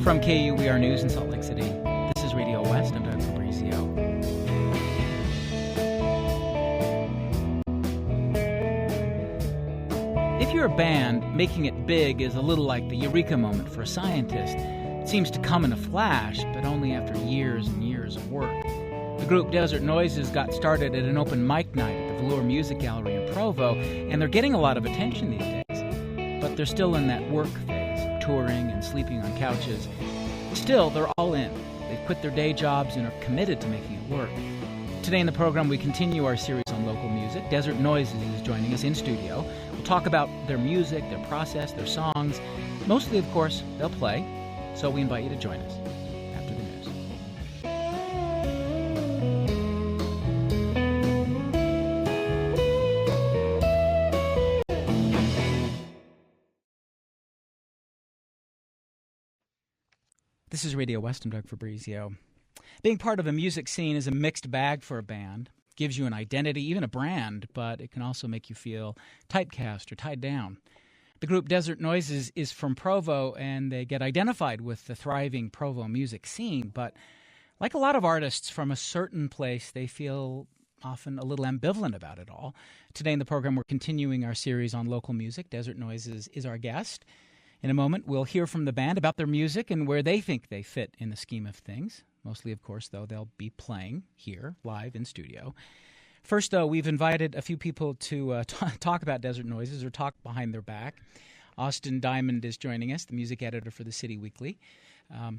From KUER News in Salt Lake City, this is Radio West. I'm Doug Fabrizio. If you're a band, making it big is a little like the eureka moment for a scientist. It seems to come in a flash, but only after years and years of work. The group Desert Noises got started at an open mic night at the Velour Music Gallery in Provo, and they're getting a lot of attention these days. But they're still in that work phase, touring and sleeping on couches. Still, they're all in. They've quit their day jobs and are committed to making it work. Today in the program, we continue our series on local music. Desert Noises is joining us in studio. We'll talk about their music, their process, their songs. Mostly, of course, they'll play. So we invite you to join us after the news. This is Radio West. I'm Doug Fabrizio. Being part of a music scene is a mixed bag for a band. It gives you an identity, even a brand, but it can also make you feel typecast or tied down. The group Desert Noises is from Provo, and they get identified with the thriving Provo music scene. But like a lot of artists from a certain place, they feel often a little ambivalent about it all. Today in the program, we're continuing our series on local music. Desert Noises is our guest. In a moment, we'll hear from the band about their music and where they think they fit in the scheme of things. Mostly, of course, though, they'll be playing here, live in studio. First, though, we've invited a few people to talk about Desert Noises or talk behind their back. Austen Diamond is joining us, the music editor for the City Weekly,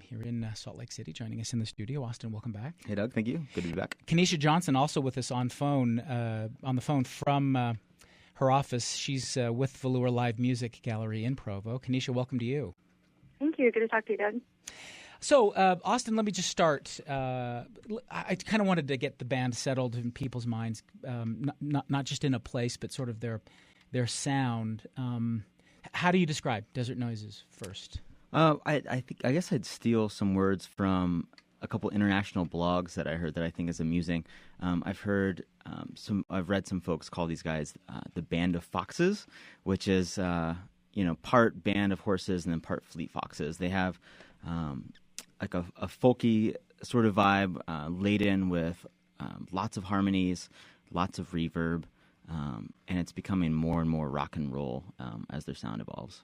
here in Salt Lake City, joining us in the studio. Austen, welcome back. Hey, Doug. Thank you. Good to be back. Kaneischa Johnson, also with us on the phone from her office. She's with Velour Live Music Gallery in Provo. Kaneischa, welcome to you. Thank you. Good to talk to you, Doug. So, Austen, let me just start. I kind of wanted to get the band settled in people's minds, not just in a place, but sort of their sound. How do you describe Desert Noises first? I guess I'd steal some words from a couple international blogs that I heard that I think is amusing. I've read some folks call these guys the Band of Foxes, which is part band of horses and then part fleet foxes. They have like a folky sort of vibe, laden with lots of harmonies, lots of reverb, and it's becoming more and more rock and roll as their sound evolves.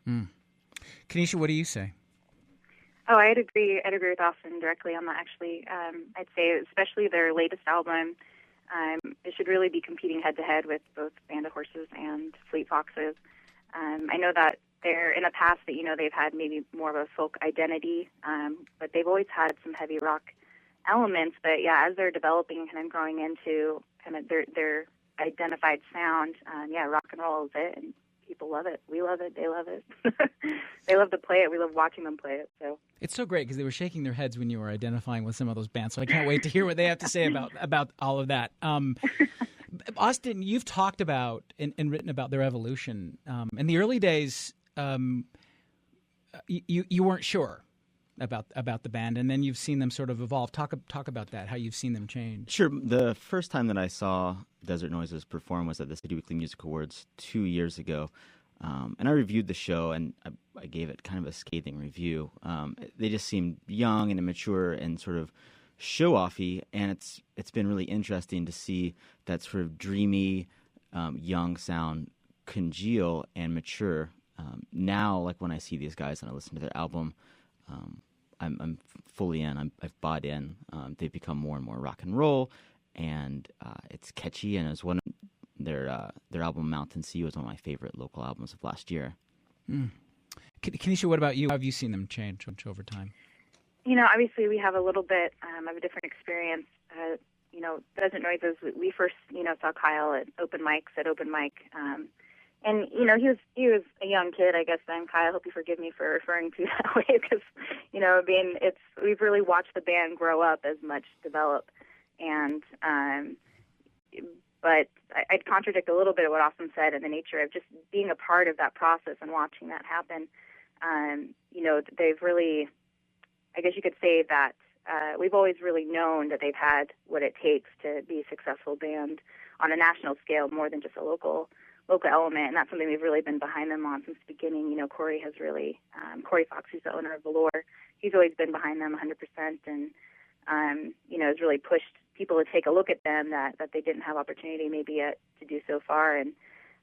Kaneischa, what do you say? Oh, I'd agree with Austen directly on that, actually. I'd say especially their latest album, it should really be competing head-to-head with both Band of Horses and Fleet Foxes. I know that in the past that, they've had maybe more of a folk identity, but they've always had some heavy rock elements. But yeah, as they're developing and growing into kind of their identified sound, rock and roll is it, and people love it. We love it. They love it. They love to play it. We love watching them play it. So it's so great because they were shaking their heads when you were identifying with some of those bands. So I can't wait to hear what they have to say about all of that. Austen, you've talked about and written about their evolution. In the early days, you weren't sure about the band, and then you've seen them sort of evolve. Talk about that, how you've seen them change. Sure. The first time that I saw Desert Noises perform was at the City Weekly Music Awards 2 years ago, and I reviewed the show, and I gave it kind of a scathing review. They just seemed young and immature and sort of show-offy, and it's been really interesting to see that sort of dreamy, young sound congeal and mature. Now, like when I see these guys and I listen to their album, I'm fully in. I've bought in. They've become more and more rock and roll, and it's catchy. And as one their album Mountain Sea was one of my favorite local albums of last year. Kaneischa, what about you? How have you seen them change over time? Obviously we have a little bit of a different experience. Desert Noises, we first, saw Kyle at open mic. And, he was a young kid, I guess, then. Kyle, I hope you forgive me for referring to you that way because, we've really watched the band grow up as much develop. And, but I'd contradict a little bit of what Austen said in the nature of just being a part of that process and watching that happen. They've really, I guess you could say that we've always really known that they've had what it takes to be a successful band on a national scale more than just a local local element, and that's something we've really been behind them on since the beginning. Corey has really, Corey Fox, who's the owner of Velour, he's always been behind them 100%, and has really pushed people to take a look at them that they didn't have opportunity maybe yet to do so far. And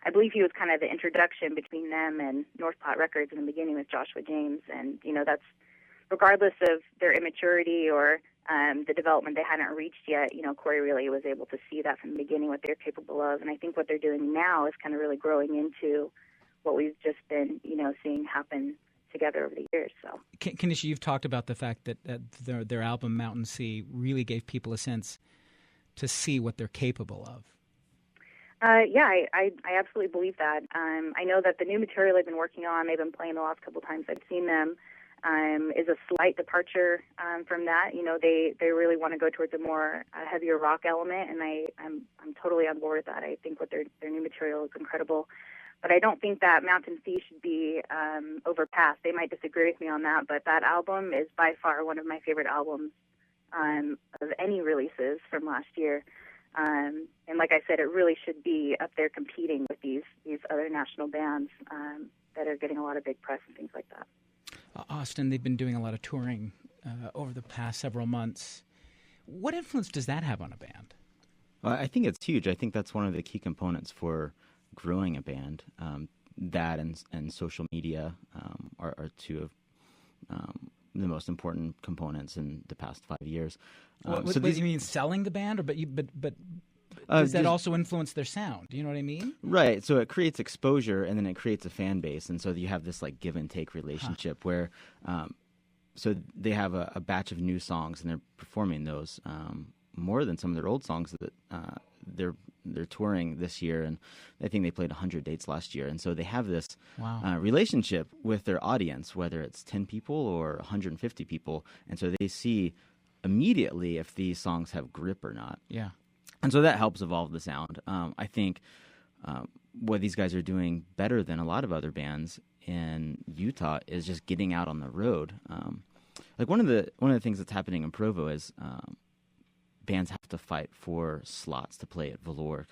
I believe he was kind of the introduction between them and North Platte Records in the beginning with Joshua James. And, that's regardless of their immaturity or the development they hadn't reached yet, Corey really was able to see that from the beginning, what they're capable of. And I think what they're doing now is kind of really growing into what we've just been, seeing happen together over the years. So, Kaneisha, you've talked about the fact that their album Mountain Sea really gave people a sense to see what they're capable of. I absolutely believe that. I know that the new material they've been working on, they've been playing the last couple of times I've seen them, is a slight departure from that. They really want to go towards a more heavier rock element, and I'm totally on board with that. I think what their new material is incredible. But I don't think that Mountain Sea should be overpassed. They might disagree with me on that, but that album is by far one of my favorite albums of any releases from last year. And like I said, it really should be up there competing with these other national bands that are getting a lot of big press and things like that. Austen, they've been doing a lot of touring over the past several months. What influence does that have on a band? Well, I think it's huge. I think that's one of the key components for growing a band. That and social media are two of the most important components in the past 5 years. So you mean selling the band, or but does that also influence their sound? Do you know what I mean? Right. So it creates exposure, and then it creates a fan base, and so you have this like give and take relationship where, so they have a batch of new songs, and they're performing those more than some of their old songs that they're touring this year, and I think they played 100 dates last year, and so they have this relationship with their audience, whether it's 10 people or 150 people, and so they see immediately if these songs have grip or not. Yeah. And so that helps evolve the sound. I think what these guys are doing better than a lot of other bands in Utah is just getting out on the road. Like one of the things that's happening in Provo is bands have to fight for slots to play at Velour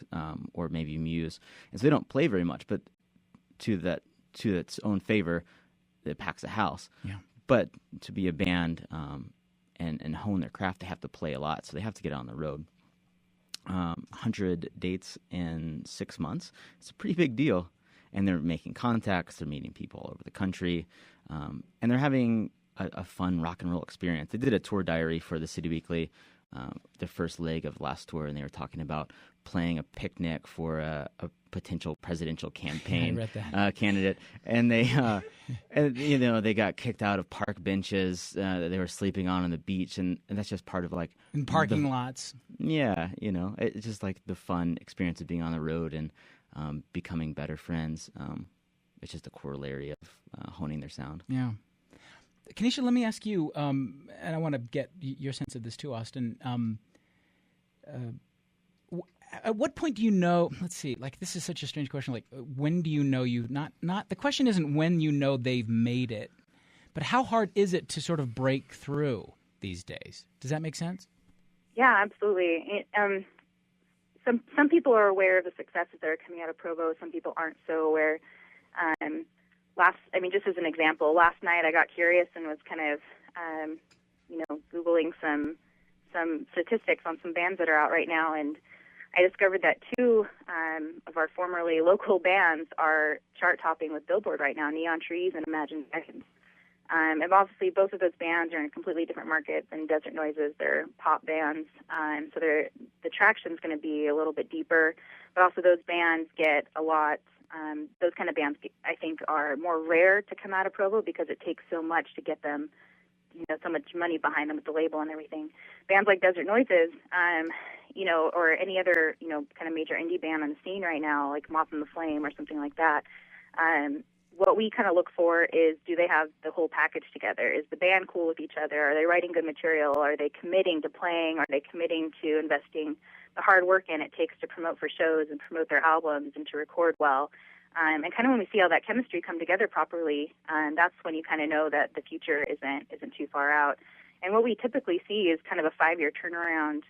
or maybe Muse, and so they don't play very much. But to its own favor, it packs a house. Yeah. But to be a band and hone their craft, they have to play a lot, so they have to get on the road. 100 dates in 6 months. It's a pretty big deal. And they're making contacts, they're meeting people all over the country, and they're having a fun rock and roll experience. They did a tour diary for the City Weekly, the first leg of last tour, and they were talking about playing a picnic for a potential presidential campaign candidate. And they, they got kicked out of park benches that they were sleeping on the beach, and that's just part of like in parking lots. Yeah, it's just like the fun experience of being on the road and becoming better friends. It's just a corollary of honing their sound. Yeah. Kaneisha, let me ask you, and I want to get your sense of this too, Austen. At what point do you know? Let's see. Like, this is such a strange question. Like, when do you know you not? The question isn't when you know they've made it, but how hard is it to sort of break through these days? Does that make sense? Yeah, absolutely. Some people are aware of the successes that are coming out of Provo. Some people aren't so aware. Just as an example, last night I got curious and was kind of, Googling some statistics on some bands that are out right now, and I discovered that two of our formerly local bands are chart-topping with Billboard right now, Neon Trees and Imagine Dragons. And obviously both of those bands are in a completely different market than Desert Noises. They're pop bands, so the traction's going to be a little bit deeper, but also those bands get a lot. Those kind of bands, I think, are more rare to come out of Provo because it takes so much to get them, so much money behind them with the label and everything. Bands like Desert Noises, or any other, kind of major indie band on the scene right now, like Moth and the Flame or something like that. What we kind of look for is, do they have the whole package together? Is the band cool with each other? Are they writing good material? Are they committing to playing? Are they committing to investing the hard work in it takes to promote for shows and promote their albums and to record well? And kind of when we see all that chemistry come together properly, that's when you kind of know that the future isn't too far out. And what we typically see is kind of a 5-year turnaround,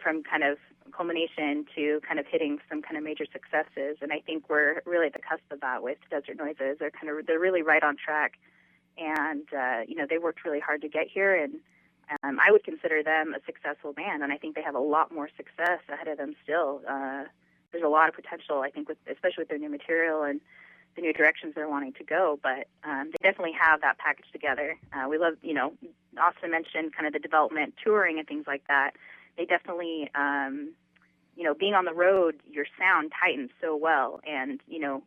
from kind of culmination to kind of hitting some kind of major successes. And I think we're really at the cusp of that with Desert Noises. They're really right on track, and they worked really hard to get here. And I would consider them a successful band, and I think they have a lot more success ahead of them still. There's a lot of potential, I think, especially with their new material and the new directions they're wanting to go. But they definitely have that package together. We love, Austen mentioned kind of the development, touring, and things like that. They definitely, being on the road, your sound tightens so well. And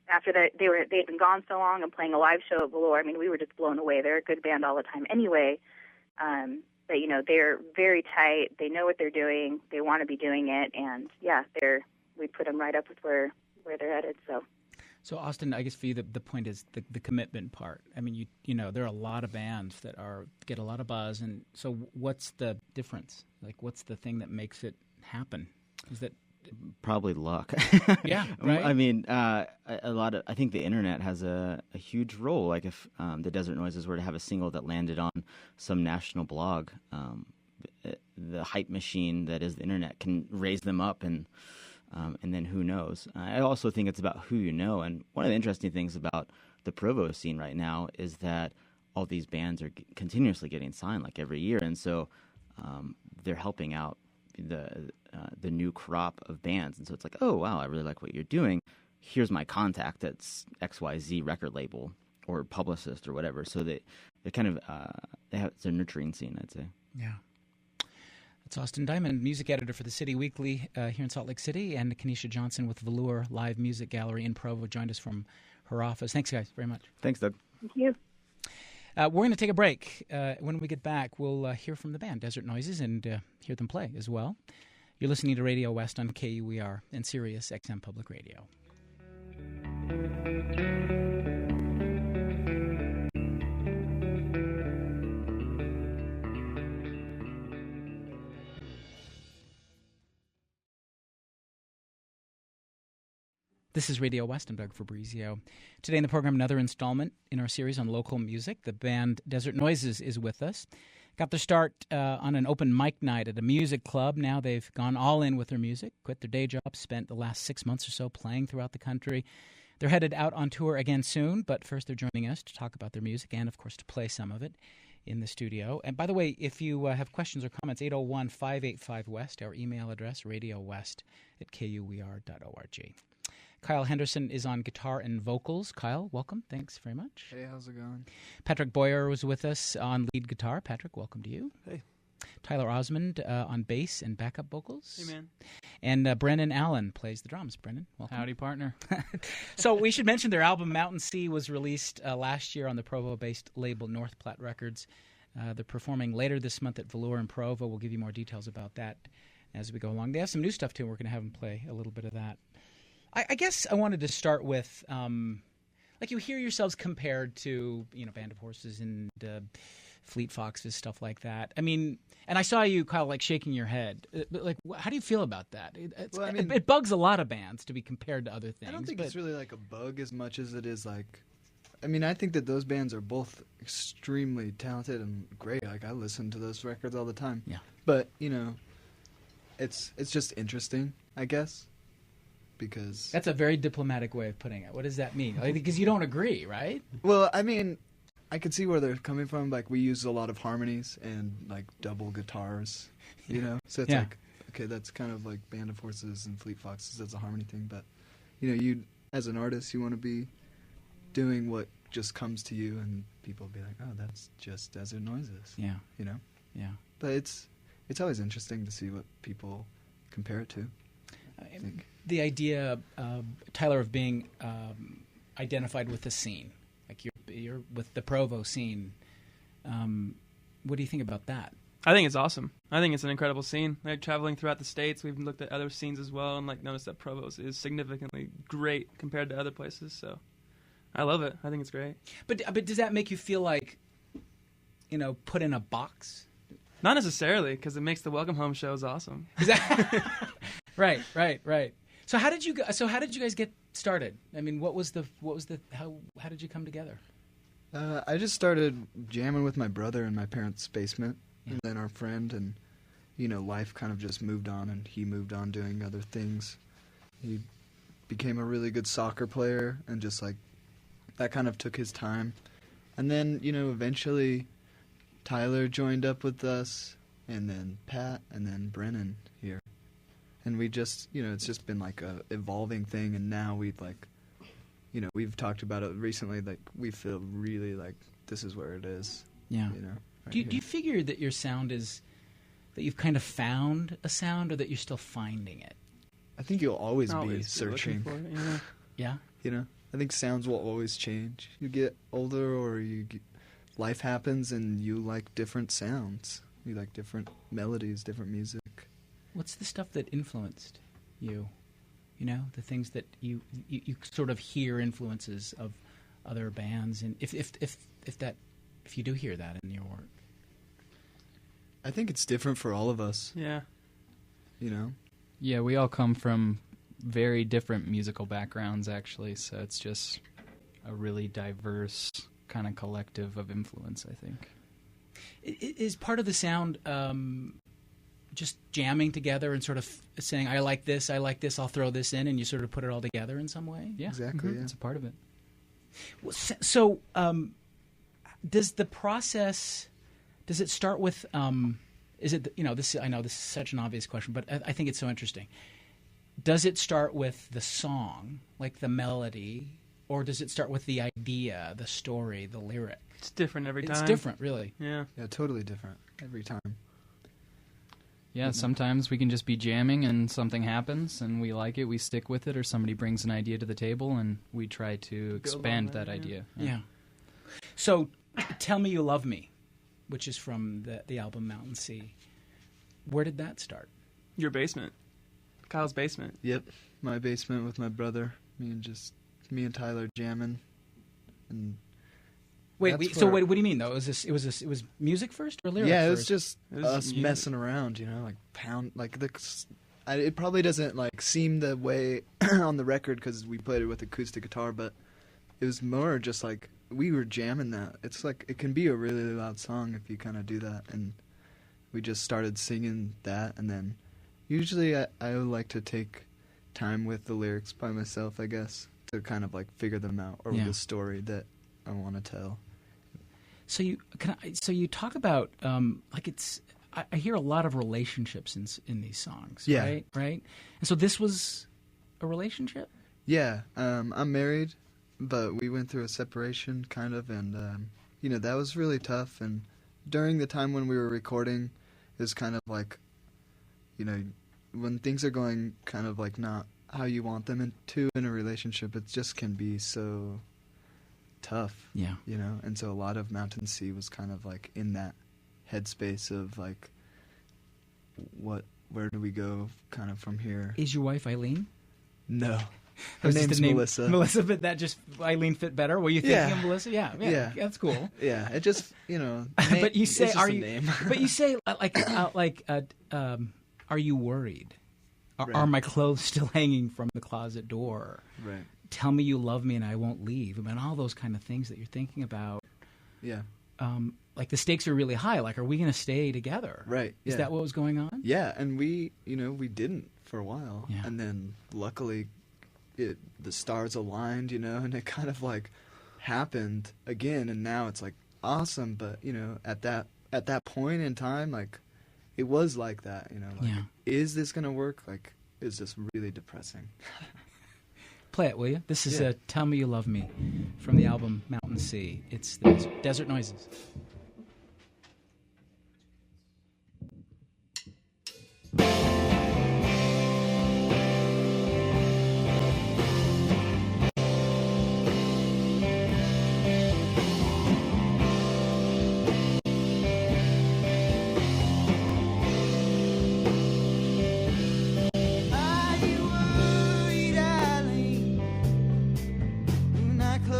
after that, they had been gone so long and playing a live show at Velour. I mean, we were just blown away. They're a good band all the time, anyway. But they're very tight. They know what they're doing. They want to be doing it, and we put them right up with where they're headed. So Austen, I guess for you, the point is the commitment part. I mean, there are a lot of bands that get a lot of buzz, and so what's the difference? Like, what's the thing that makes it happen? Is that probably luck? Yeah, right. I mean, I think the internet has a huge role. Like if the Desert Noises were to have a single that landed on some national blog, the hype machine that is the internet can raise them up, and then who knows? I also think it's about who you know. And one of the interesting things about the Provo scene right now is that all these bands are continuously getting signed like every year, and so they're helping out the new crop of bands. And so it's like, oh wow, I really like what you're doing. Here's my contact that's XYZ record label or publicist or whatever. So they kind of it's a nurturing scene, I'd say. Yeah. It's Austen Diamond, music editor for the City Weekly here in Salt Lake City, and Kaneischa Johnson with Velour Live Music Gallery in Provo joined us from her office. Thanks, guys, very much. Thanks, Doug. Thank you. We're going to take a break. When we get back, we'll hear from the band Desert Noises and hear them play as well. You're listening to Radio West on KUER and Sirius XM Public Radio. This is Radio West. I'm Doug Fabrizio. Today in the program, another installment in our series on local music. The band Desert Noises is with us. Got their start on an open mic night at a music club. Now they've gone all in with their music, quit their day jobs, spent the last 6 months or so playing throughout the country. They're headed out on tour again soon, but first they're joining us to talk about their music and, of course, to play some of it in the studio. And by the way, if you have questions or comments, 801-585-WEST, our email address, radiowest@kuer.org. Kyle Henderson is on guitar and vocals. Kyle, welcome. Thanks very much. Hey, how's it going? Patrick Boyer was with us on lead guitar. Patrick, welcome to you. Hey. Tyler Osmond on bass and backup vocals. Hey, man. And Brennan Allen plays the drums. Brennan, welcome. Howdy, partner. So we should mention their album Mountain Sea was released last year on the Provo-based label North Platte Records. They're performing later this month at Velour in Provo. We'll give you more details about that as we go along. They have some new stuff, too. We're going to have them play a little bit of that. I guess I wanted to start with, like you hear yourselves compared to, Band of Horses and Fleet Foxes, stuff like that. I mean, and I saw you, Kyle, like shaking your head. Like, how do you feel about that? It bugs a lot of bands to be compared to other things. I don't think it's really like a bug as much as it is like, I think that those bands are both extremely talented and great. Like, I listen to those records all the time. Yeah. But, it's just interesting, I guess. Because that's a very diplomatic way of putting it. What does that mean? Because you don't agree, right? Well, I could see where they're coming from. Like, we use a lot of harmonies and like double guitars, So it's like, okay, that's kind of like Band of Horses and Fleet Foxes. That's a harmony thing. But you as an artist, you want to be doing what just comes to you, and people be like, oh, that's just Desert Noises. Yeah. Yeah. But it's always interesting to see what people compare it to. I think. The idea, Tyler, of being identified with the scene, like you're with the Provo scene. What do you think about that? I think it's awesome. I think it's an incredible scene. Like, traveling throughout the states, we've looked at other scenes as well, and noticed that Provo is significantly great compared to other places. So, I love it. I think it's great. But does that make you feel like, put in a box? Not necessarily, because it makes the Welcome Home shows awesome. Right. So how did you guys get started? I mean, how did you come together? I just started jamming with my brother in my parents' basement, and then our friend, and life kind of just moved on, and he moved on doing other things. He became a really good soccer player, and just like that kind of took his time. And then, eventually Tyler joined up with us, and then Pat, and then Brennan here. And we just, it's just been like a evolving thing, and now we've like, we've talked about it recently, like we feel really like this is where it is. Yeah. Right do you figure that your sound is, that you've kind of found a sound, or that you're still finding it? I think you'll always be searching. For it, yeah. Yeah? I think sounds will always change. You get older, or life happens, and you like different sounds. You like different melodies, different music. What's the stuff that influenced you? The things that you sort of hear influences of other bands, and if you do hear that in your work. I think it's different for all of us. Yeah. Yeah, we all come from very different musical backgrounds, actually, so it's just a really diverse kind of collective of influence, I think. Is part of the sound just jamming together and sort of saying, I like this, I'll throw this in, and you sort of put it all together in some way? Yeah, exactly. It's a part of it. Well, so does the process, does it start with, is it, I know this is such an obvious question, but I think it's so interesting. Does it start with the song, like the melody, or does it start with the idea, the story, the lyric? It's different every time. It's different, really. Yeah. Yeah, totally different every time. Yeah, sometimes we can just be jamming and something happens and we like it, we stick with it, or somebody brings an idea to the table and we try to expand that idea. Yeah. So, Tell Me You Love Me, which is from the album Mountain Sea. Where did that start? Your basement. Kyle's basement. Yep, my basement with my brother. Me and Tyler jamming. And what do you mean though? It was music first or lyrics? Yeah, it first? was just us messing around, like pound, like it probably doesn't like seem the way on the record because we played it with acoustic guitar, but it was more just like we were jamming that. It's like it can be a really loud song if you kind of do that, and we just started singing that, and then usually I like to take time with the lyrics by myself, I guess, to kind of like figure them out, or the story that I want to tell. So you talk about like it's. I hear a lot of relationships in these songs. Yeah. Right. And so this was a relationship. Yeah. I'm married, but we went through a separation, kind of, and that was really tough. And during the time when we were recording, it was kind of like, when things are going kind of like not how you want them to in a relationship, it just can be so tough. Yeah. And so a lot of Mountain Sea was kind of like in that headspace of like, where do we go kind of from here? Is your wife Eileen? No. Her name's Melissa. Melissa, but that just, Eileen fit better? Were you thinking of Melissa? Yeah. That's cool. Yeah, it just, but you say, are you, but you say, are you worried? Are my clothes still hanging from the closet door? Right. Tell me you love me and I won't leave. I mean, all those kind of things that you're thinking about. Yeah. Like the stakes are really high. Like, are we going to stay together? Right. Yeah. Is that what was going on? Yeah, and we didn't for a while. Yeah. And then luckily the stars aligned, and it kind of like happened again, and now it's like awesome, but at that point in time, like it was like that, is this going to work? Like, is this really depressing? Play it, will you? This is Tell Me You Love Me from the album Mountain Sea. It's the Desert Noises.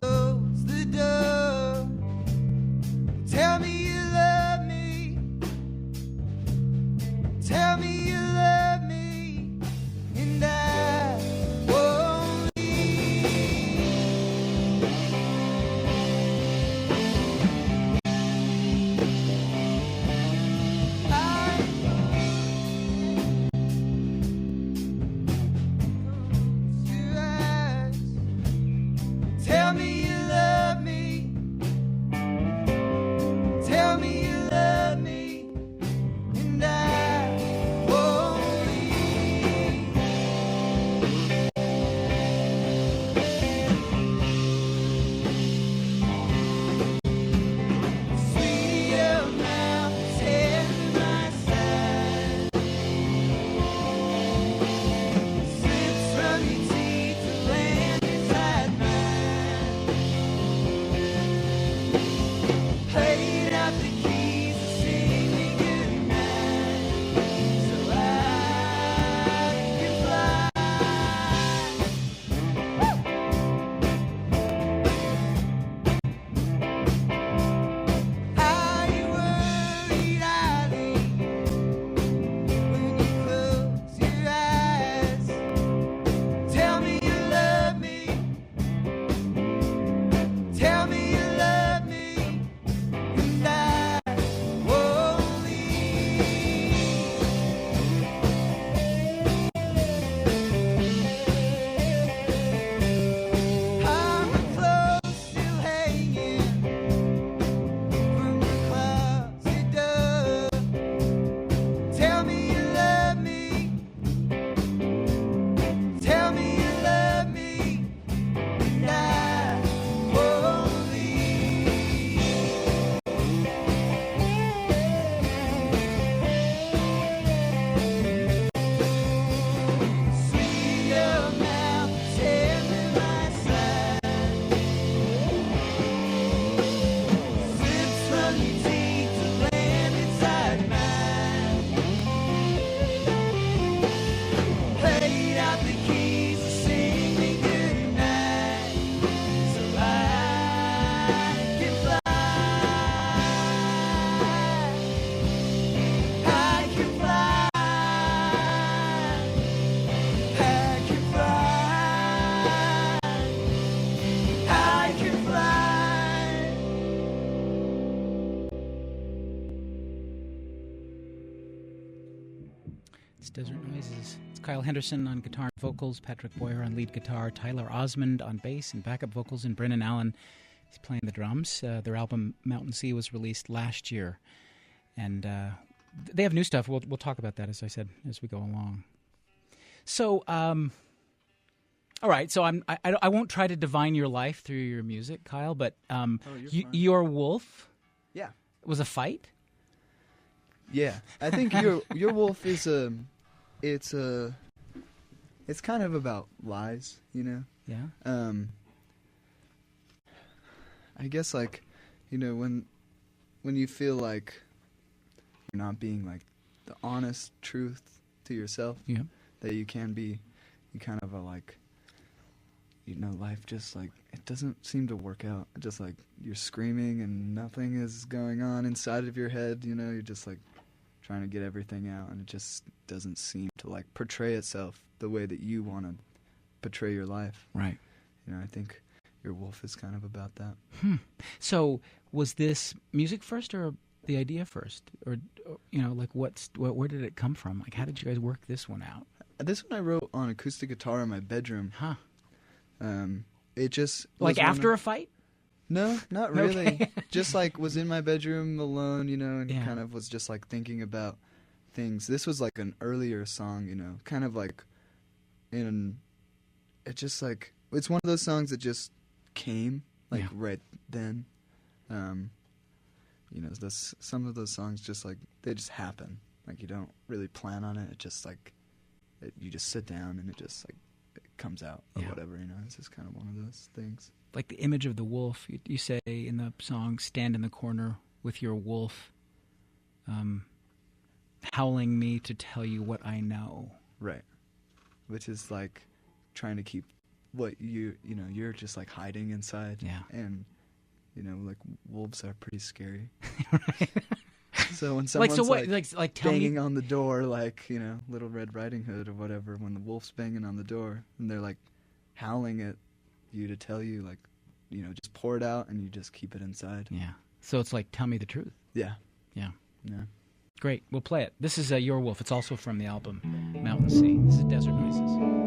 Close the door. It's Desert Noises. It's Kyle Henderson on guitar and vocals, Patrick Boyer on lead guitar, Tyler Osmond on bass and backup vocals, and Brennan Allen is playing the drums. Their album Mountain Sea was released last year, and they have new stuff. We'll talk about that, as I said, as we go along. So, all right. So I won't try to divine your life through your music, Kyle. But your wolf, was a fight. Yeah, I think your wolf is it's kind of about lies, you know. Yeah. I guess like, you know, when you feel like you're not being like the honest truth to yourself, yeah, that you can be, you kind of are like, you know, life just like, it doesn't seem to work out. Just like you're screaming and nothing is going on inside of your head, you know, you're just like trying to get everything out, and it just doesn't seem to like portray itself the way that you want to portray your life. Right. You know, I think your wolf is kind of about that. So was this music first or the idea first? Or you know, like where did it come from? Like how did you guys work this one out? This one I wrote on acoustic guitar in my bedroom. Huh. It just like after a fight? No, not really. Okay. Just like was in my bedroom alone, you know, and Yeah. kind of was just like thinking about things. This was like an earlier song, you know, kind of like it just like, it's one of those songs that just came like right then. You know, some of those songs just like, they just happen. Like you don't really plan on it. It just like, you just sit down and it just like, it comes out or whatever, you know. It's just kind of one of those things. Like the image of the wolf, you say in the song, stand in the corner with your wolf, howling me to tell you what I know. Right. Which is like trying to keep what you know, you're just like hiding inside. Yeah. And, you know, like wolves are pretty scary. Right. So when someone's like tell banging me on the door, like, you know, Little Red Riding Hood or whatever, when the wolf's banging on the door and they're like howling at you to tell you, like, you know, just pour it out and you just keep it inside. Yeah. So it's like, tell me the truth. Yeah. Yeah. Yeah. Great. We'll play it. This is Your Wolf. It's also from the album Mountain Sea. This is Desert Noises.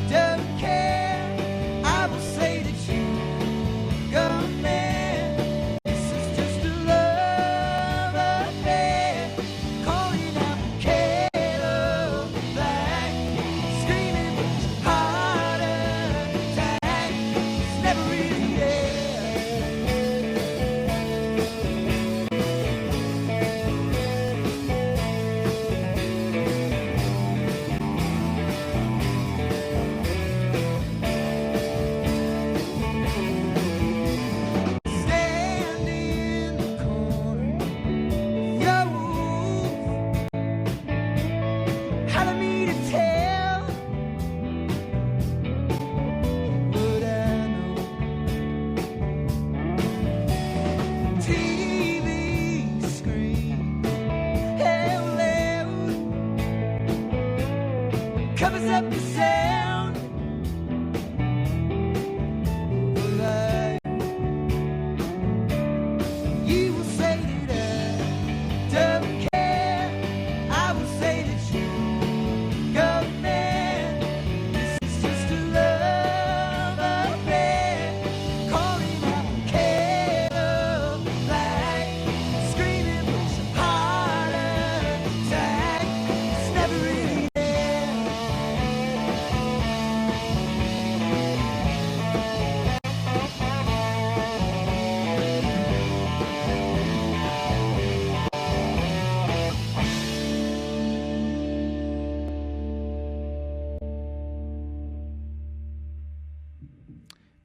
Don't care, I will say that you gone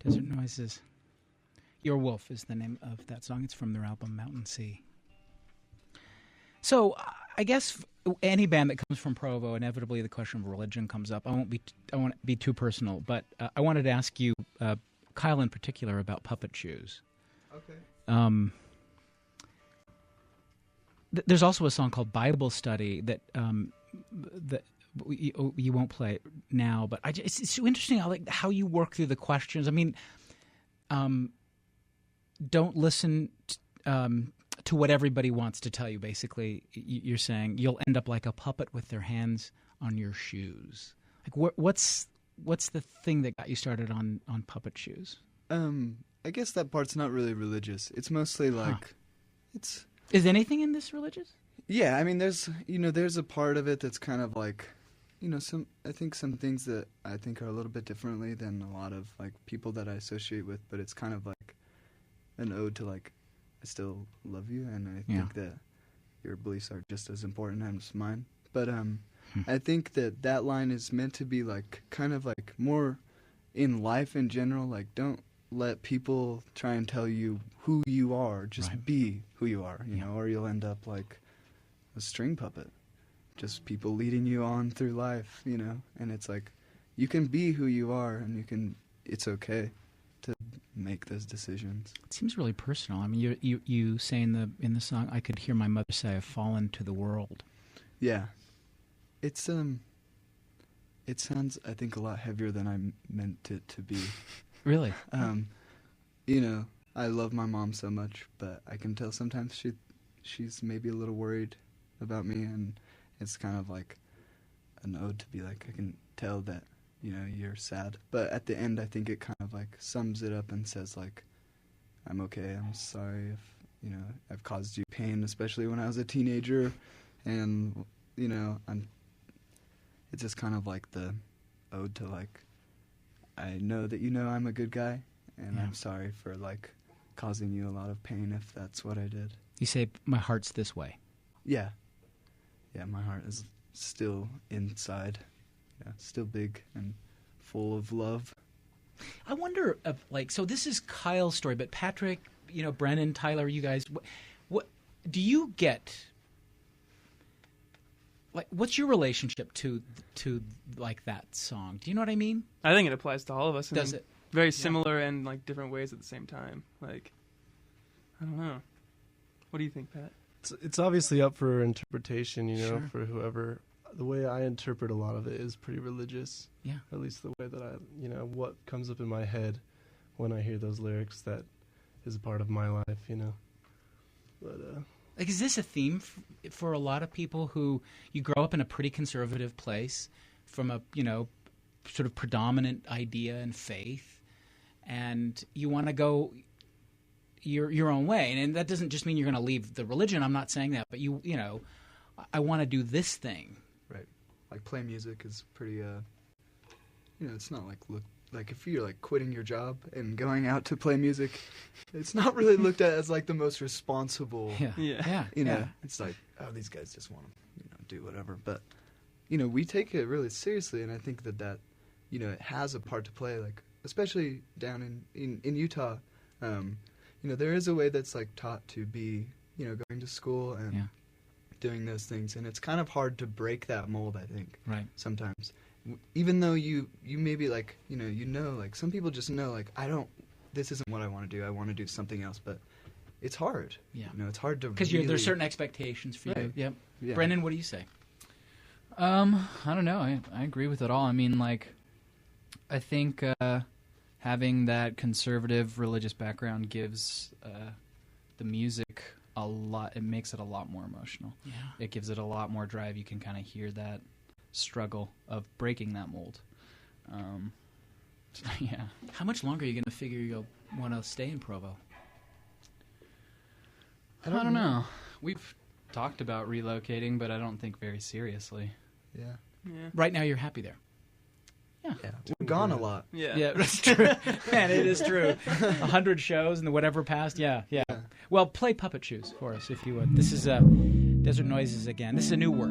Desert Noises. Your Wolf is the name of that song. It's from their album Mountain Sea. So I guess any band that comes from Provo, inevitably the question of religion comes up. I won't be too personal, but I wanted to ask you, Kyle in particular, about Puppet Shoes. Okay. There's also a song called Bible Study that you won't play now, but it's so interesting how you work through the questions. I mean, don't listen to what everybody wants to tell you. Basically, you're saying you'll end up like a puppet with their hands on your shoes. Like, what's the thing that got you started on Puppet Shoes? I guess that part's not really religious. It's mostly like Is anything in this religious? Yeah, I mean, there's a part of it that's kind of like, I think some things that I think are a little bit differently than a lot of like people that I associate with, but it's kind of like an ode to like, I still love you, and I think that your beliefs are just as important as mine. But I think that line is meant to be like kind of like more in life in general. Like, don't let people try and tell you who you are. Just be who you are, you know, or you'll end up like a string puppet. Just people leading you on through life, you know. And it's like, you can be who you are, and it's okay to make those decisions. It seems really personal. I mean, you say in the song, I could hear my mother say, I've fallen to the world. Yeah. It's it sounds, I think, a lot heavier than I meant it to be. Really? You know, I love my mom so much, but I can tell sometimes she's maybe a little worried about me, and it's kind of like an ode to be like, I can tell that, you know, you're sad. But at the end, I think it kind of like sums it up and says like, I'm okay, I'm sorry if, you know, I've caused you pain, especially when I was a teenager, and, you know, it's just kind of like the ode to like, I know that you know I'm a good guy, and I'm sorry for like causing you a lot of pain if that's what I did. You say, my heart's this way. Yeah. Yeah, my heart is still inside. Yeah, still big and full of love. I wonder, so this is Kyle's story, but Patrick, you know, Brennan, Tyler, you guys, what do you get? Like, what's your relationship to like that song? Do you know what I mean? I think it applies to all of us. Does it? Very similar and like different ways at the same time. Like, I don't know. What do you think, Pat? It's obviously up for interpretation, you know, Sure. for whoever. The way I interpret a lot of it is pretty religious. Yeah. At least the way that you know, what comes up in my head when I hear those lyrics, that is a part of my life, you know. But like, is this a theme for a lot of people who you grow up in a pretty conservative place from a, you know, sort of predominant idea and faith, and you want to go your own way, and that doesn't just mean you're going to leave the religion. I'm not saying that, but you know, I want to do this thing. Right. Like, play music is pretty, you know, it's not like if you're like quitting your job and going out to play music, it's not really looked at as like the most responsible. Yeah. You know, it's like, oh, these guys just want to, you know, do whatever. But, you know, we take it really seriously, and I think that, you know, it has a part to play, like, especially down in Utah. You know, there is a way that's like taught to be, you know, going to school and doing those things, and it's kind of hard to break that mold, I think. Right. Sometimes, even though you maybe like, you know, like some people just know, like, this isn't what I want to do. I want to do something else, but it's hard. Yeah. You know, it's hard to because there's certain expectations for you. Yep. Yeah. Brendan, what do you say? I don't know. I agree with it all. I mean, like, I think having that conservative religious background gives the music a lot. It makes it a lot more emotional. Yeah. It gives it a lot more drive. You can kind of hear that struggle of breaking that mold. Yeah. How much longer are you going to figure you'll want to stay in Provo? I don't know. We've talked about relocating, but I don't think very seriously. Yeah. Right now, you're happy there. Yeah. We're gone a lot. Yeah. That's true. Man, it is true. 100 shows and the whatever passed. Yeah. Well, play Puppet Shoes for us, if you would. This is Desert Noises again. This is a new work.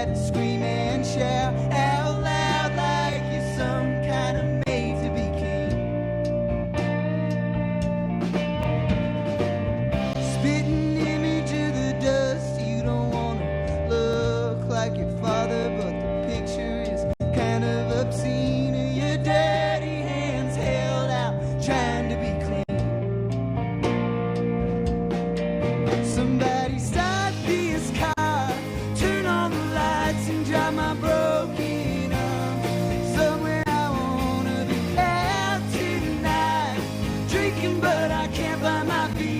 had to scream and shout out loud like you're some kind of made to be king. Spitting image of the dust, you don't wanna look like your father, but the picture is kind of obscene. Your dirty hands held out, trying to be clean. Somebody start this car, turn on the lights and drive my broken arm. Somewhere I wanna be out tonight, drinking but I can't find my feet.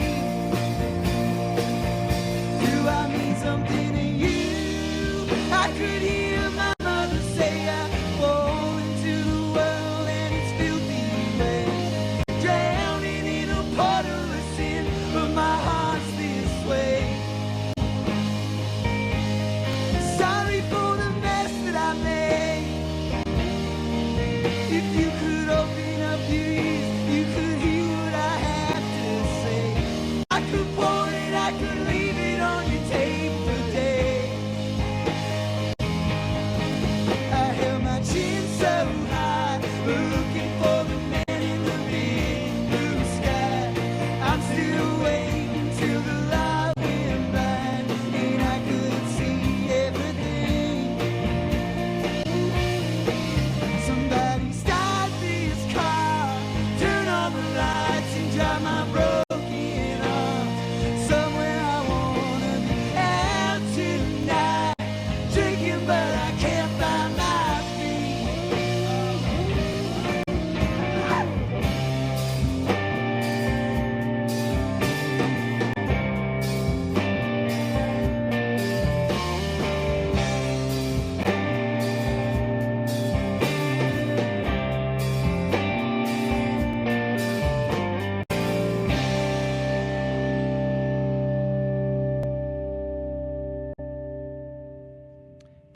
Do I mean something to you? I could hear my mother say I fall into the world and its filthy ways, drowning in a puddle of sin, but my heart's this way. Sorry for the mess that I made. If you could open up your ears, you could hear what I have to say. I could pour it, I could leave it on your tape for days. I held my chin so high, looking for the man in the big blue sky. I'm still waiting till the light went blind and I could see everything. Somebody start this car, turn on the lights and drive my broken arm. Somewhere I wanna be out tonight, drinking but I can't find my feet.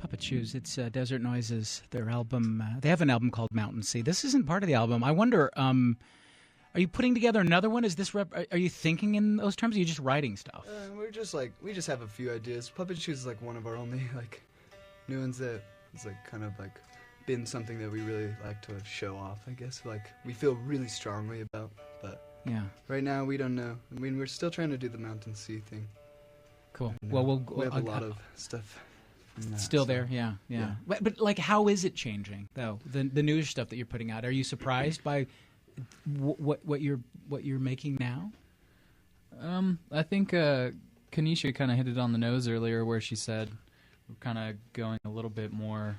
Puppet Shoes. It's Desert Noises. Their album. They have an album called Mountain Sea. This isn't part of the album. I wonder. Are you putting together another one? Is this? Are you thinking in those terms? Or are you just writing stuff? We're just like, we just have a few ideas. Puppet Shoes is like one of our only like new ones that is like kind of like been something that we really like to show off, I guess. Like we feel really strongly about, but Yeah. right now we don't know. I mean, we're still trying to do the Mountain Sea thing. Cool. And, Well, we have a lot of stuff. from that, Still so- there, yeah. Yeah. But like, how is it changing though? The news stuff that you're putting out. Are you surprised by what you're making now? I think Kaneisha kind of hit it on the nose earlier, where she said we're kind of going a little bit more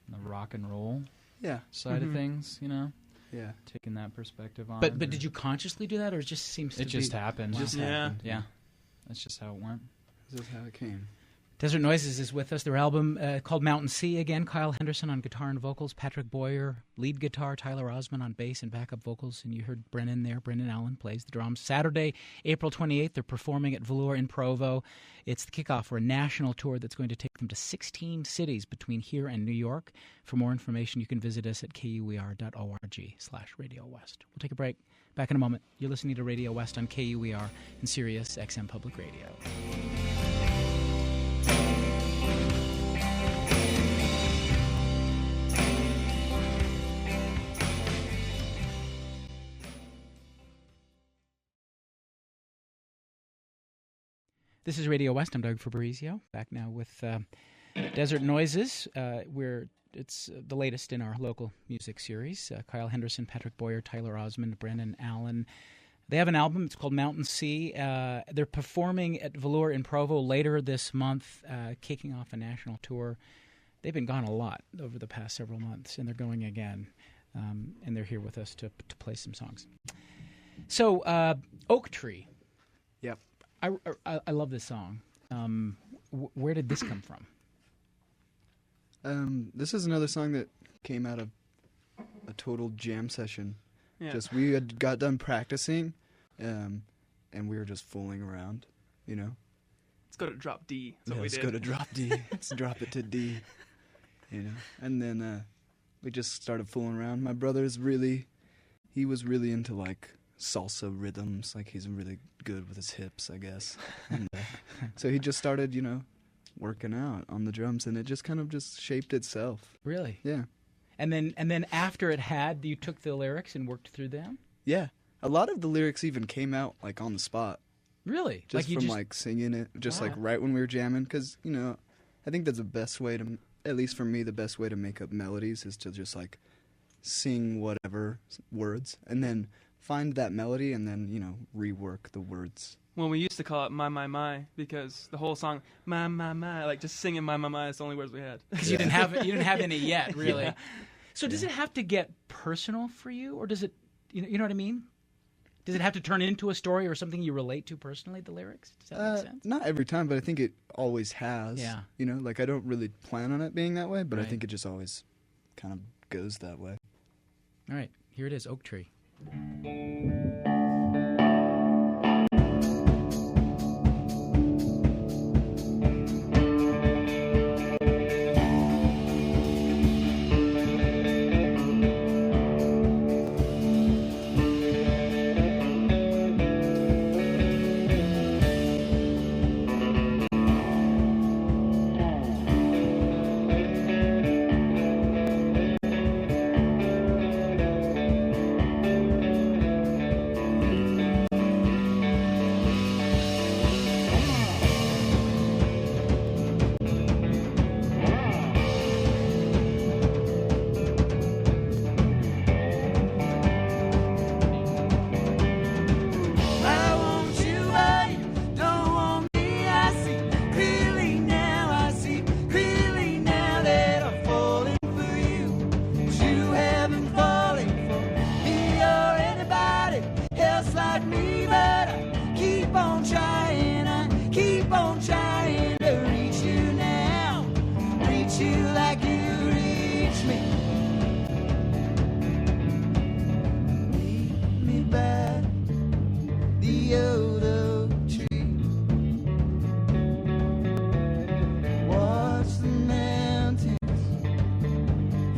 on the rock and roll Yeah. side of things, you know, Yeah. taking that perspective on. But did you consciously do that, or it just seems to It just be... happened. Just Yeah. happened. Yeah, that's just how it went. This is how it came. Desert Noises is with us. Their album called Mountain Sea. Again, Kyle Henderson on guitar and vocals, Patrick Boyer lead guitar, Tyler Osmond on bass and backup vocals, and you heard Brennan there. Brennan Allen plays the drums. Saturday, April 28th, they're performing at Velour in Provo. It's the kickoff for a national tour that's going to take them to 16 cities between here and New York. For more information, you can visit us at kuer.org/Radio West. We'll take a break. Back in a moment. You're listening to Radio West on KUER and Sirius XM Public Radio. This is Radio West. I'm Doug Fabrizio. Back now with Desert Noises. It's the latest in our local music series. Kyle Henderson, Patrick Boyer, Tyler Osmond, Brennan Allen. They have an album. It's called Mountain Sea. They're performing at Velour in Provo later this month, kicking off a national tour. They've been gone a lot over the past several months, and they're going again. And they're here with us to play some songs. So, Oak Tree. Yep. I love this song. Where did this come from? This is another song that came out of a total jam session. Yeah. Just we had got done practicing, and we were just fooling around, you know. Let's go to drop D. That's what we Let's did. go to drop D. Let's drop it to D, you know. And then we just started fooling around. My brother's he was really into like salsa rhythms. Like he's really good with his hips, I guess. And, so he just started, you know, working out on the drums, and it just kind of just shaped itself. Really? Yeah. And then after it had, you took the lyrics and worked through them? Yeah. A lot of the lyrics even came out, like, on the spot. Really? Just from, like, singing it, just, like, right when we were jamming. Because, you know, I think that's the best way to, at least for me, the best way to make up melodies is to just, like, sing whatever words, and then find that melody, and then, you know, rework the words. Well, we used to call it my, because the whole song, my, like just singing my is the only words we had. Because you didn't have any yet, really. Yeah. So does it have to get personal for you, or does it, you know what I mean? Does it have to turn into a story or something you relate to personally, the lyrics? Does that make sense? Not every time, but I think it always has. Yeah. You know, like, I don't really plan on it being that way, but Right. I think it just always kind of goes that way. All right, here it is, Oak Tree. I want you, I don't want me. I see clearly now that I'm falling for you. 'Cause you haven't fallen for me or anybody else like me. But I keep on trying to reach you now, reach you like you reach me. Meet me by the old oak tree. Watch the mountains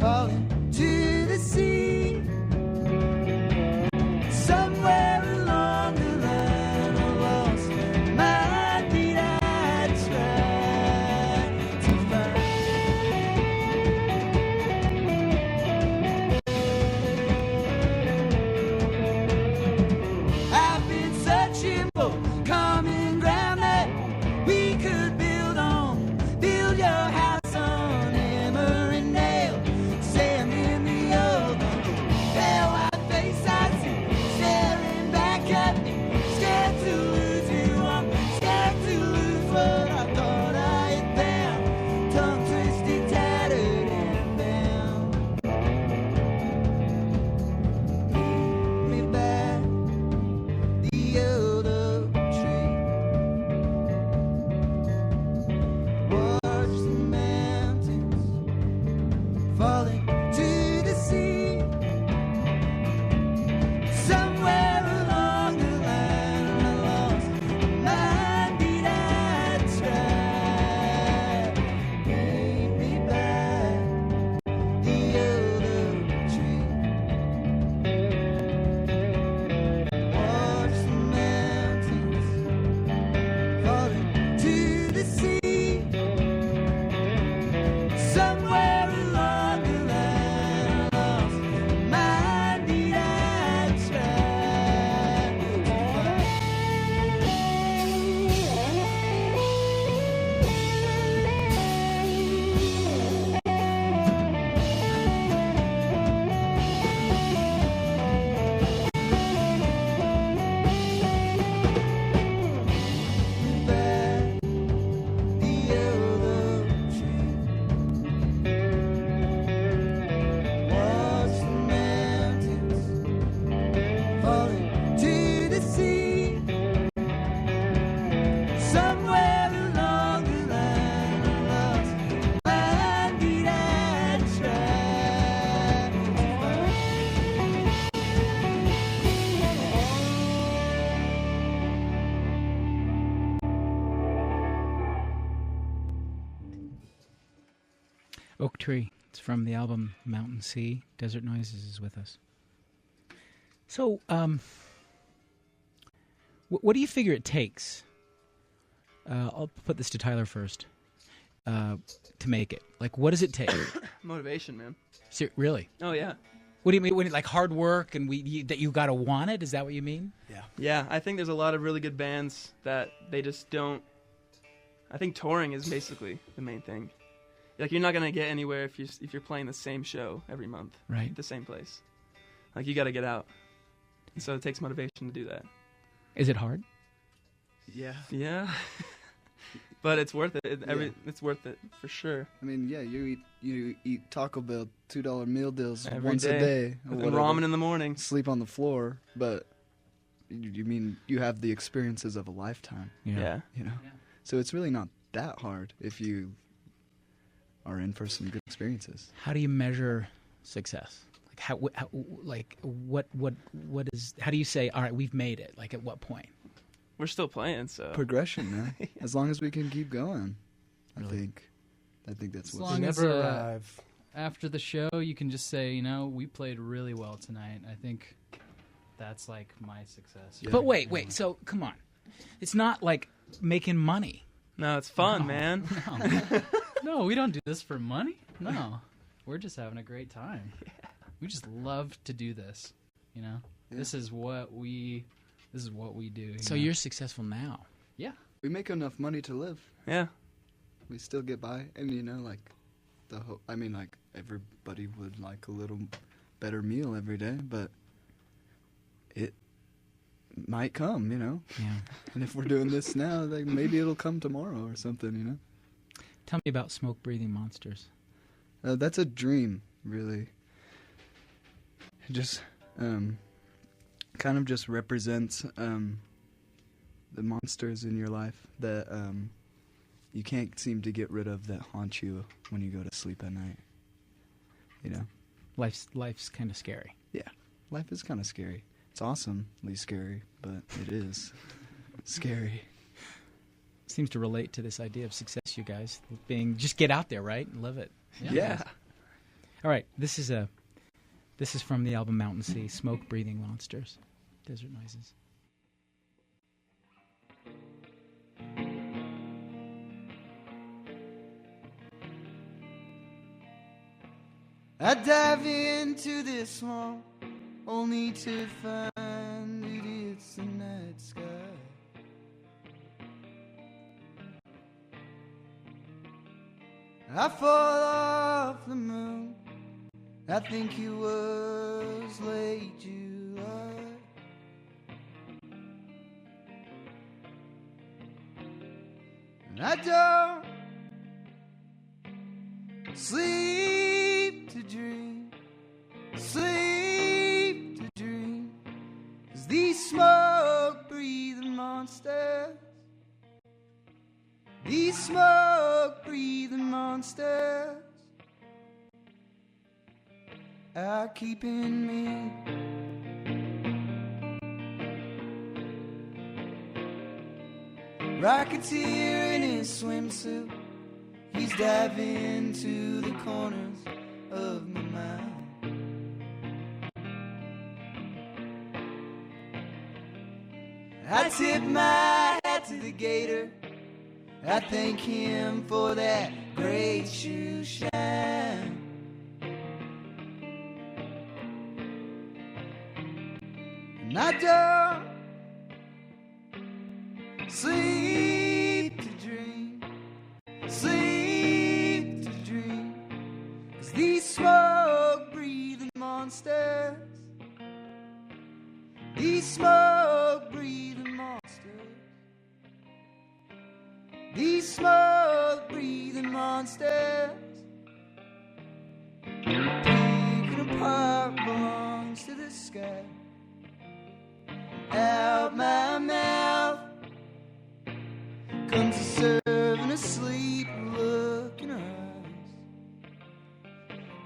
falling to the sea. Somewhere along the line I lost my feet. I tried to find. I've been searching for common ground that we could build on. Build your house on hammer and nail. Sand in the old pale white face I see staring back at me. Scared to lose you, I'm scared to lose what I thought I had found. Tongue twisted, tattered and bound. Meet me back the old oak tree. Watch the mountains falling to the sea. Somewhere along the line I lost my beat. I tried. Meet me back the old oak tree. Watch the mountains falling to the sea. Somewhere along the line I lost my beat. I tried to find. Back the old oak tree. Watch the mountains falling to the sea. Somewhere along the line I lost my beat. I tried to find. Oak Tree. It's from the album Mountain Sea. Desert Noises is with us. So, what do you figure it takes? I'll put this to Tyler first. to make it? Like, what does it take? Motivation, man. Really? Oh yeah. What do you mean? Like hard work and that you got to want it? Is that what you mean? Yeah, I think there's a lot of really good bands that they just don't. I think touring is basically the main thing. Like, you're not gonna get anywhere if you're playing the same show every month, Right. at the same place. Like, you got to get out, and so it takes motivation to do that. Is it hard? Yeah, but it's worth it. It's worth it for sure. I mean, yeah, you eat Taco Bell $2 meal deals Every once day. a day, or And whatever. ramen in the morning. Sleep on the floor, but you mean you have the experiences of a lifetime, Yeah. you know? So it's really not that hard if you are in for some good experiences. How do you measure success? Like how how do you say, all right, we've made it? Like, at what point? We're still playing, so Progression, man. As long as we can keep going, Really? I think that's As what's long as Never arrive. after the show, you can just say, we played really well tonight. I think that's like my success. Yeah. But wait. So come on, it's not like making money. no, it's fun, man. No, we don't do this for money. No, we're just having a great time. We just love to do this. Yeah. This is what we do. So you know? you're successful now. Yeah. we make enough money to live. Yeah, We still get by, and like like everybody would like a little better meal every day, but it might come, Yeah. And if we're doing this now, like maybe it'll come tomorrow or something, Tell me about Smoke Breathing Monsters. That's a dream, really. It just kind of just represents the monsters in your life that you can't seem to get rid of, that haunt you when you go to sleep at night. Life's kind of scary. Yeah, life is kind of scary. It's awesomely scary, but it is scary. Seems to relate to this idea of success, you guys. Being just get out there, right, and live it. Yeah. All right, this is from the album Mountain Sea, Smoke Breathing Monsters, Desert Noises. I dive into this one only to find it's the night sky. I fall off the moon. I think it was late July. And I don't sleep to dream, sleep to dream. 'Cause these smoke-breathing monsters, these smoke-breathing monsters are keeping me. Rocketeer in his swimsuit, he's diving into the corners of my mind. I tip my hat to the gator, I thank him for that great shoe shine. And I don't sleep to dream, sleep to dream. 'Cause these smoke-breathing monsters, these smoke-breathing monsters, these smoke-breathing monsters, picking apart belongs to the sky. Out my mouth comes a servant asleep, look in her eyes.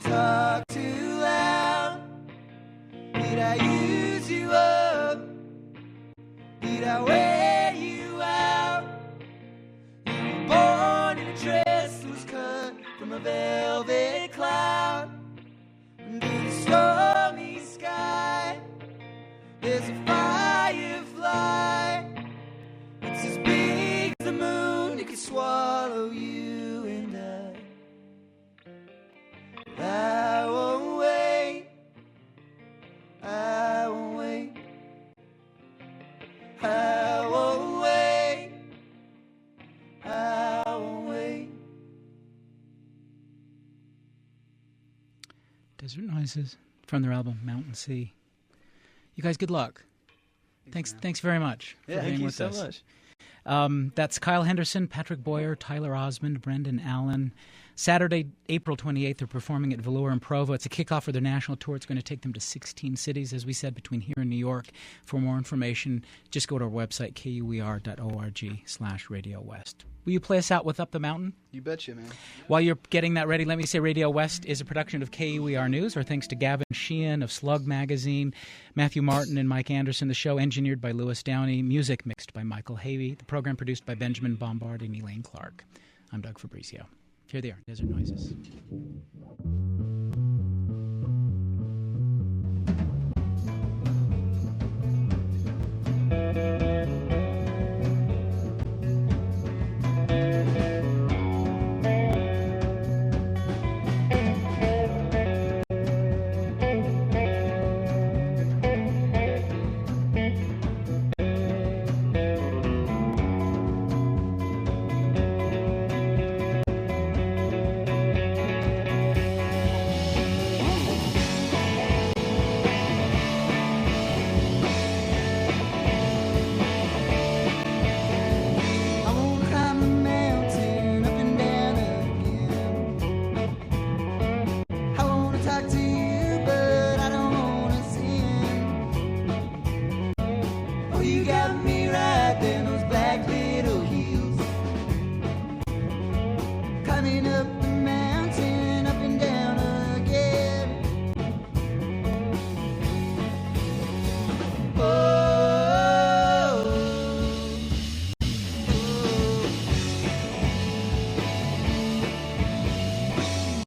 Talk too loud. Did I use you up? Did I wear you out? You were born in a dress that was cut from a velvet cloud. Under the stormy sky, there's a firefly. It's as big as the moon, it could swallow you and I. Desert Noises from their album Mountain Sea. You guys, good luck. Thanks very much for being Thank you with so us. much. That's Kyle Henderson, Patrick Boyer, Tyler Osmond, Brendan Allen. Saturday, April 28th, they're performing at Velour in Provo. It's a kickoff for their national tour. It's going to take them to 16 cities, as we said, between here and New York. For more information, just go to our website, kuer.org/Radio West. Will you play us out with Up the Mountain? You betcha, man. While you're getting that ready, let me say Radio West is a production of KUER News. Our thanks to Gavin Sheehan of Slug Magazine, Matthew Martin and Mike Anderson. The show engineered by Louis Downey, music mixed by Michael Havey, the program produced by Benjamin Bombard and Elaine Clark. I'm Doug Fabrizio. Here they are, Desert Noises. I wanna climb the mountain up and down again. I wanna talk to you, but I don't wanna sing. Oh, you got me right there in those black little heels. Climbing up the mountain up and down again.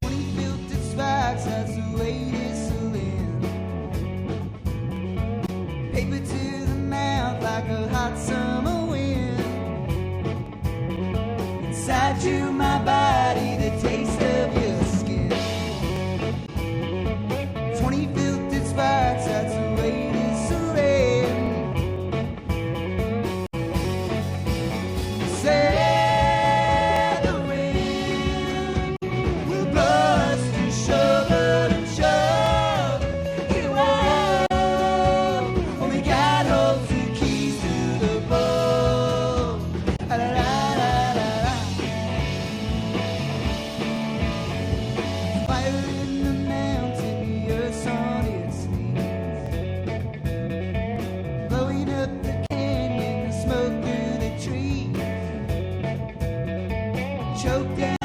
When he built his spikes, that's the way it's paper to the mouth like a hot summer wind. Inside you, my body, the taste of your skin. 20 filtered sparks, that's the way to surrender. Say the wind will blow us to shoulder to shore. You are only God holds the keys to the boat. La la la la la. Fire in the mountain, the earth's on its knees. Blowing up the canyon, the smoke through the trees. Choked down.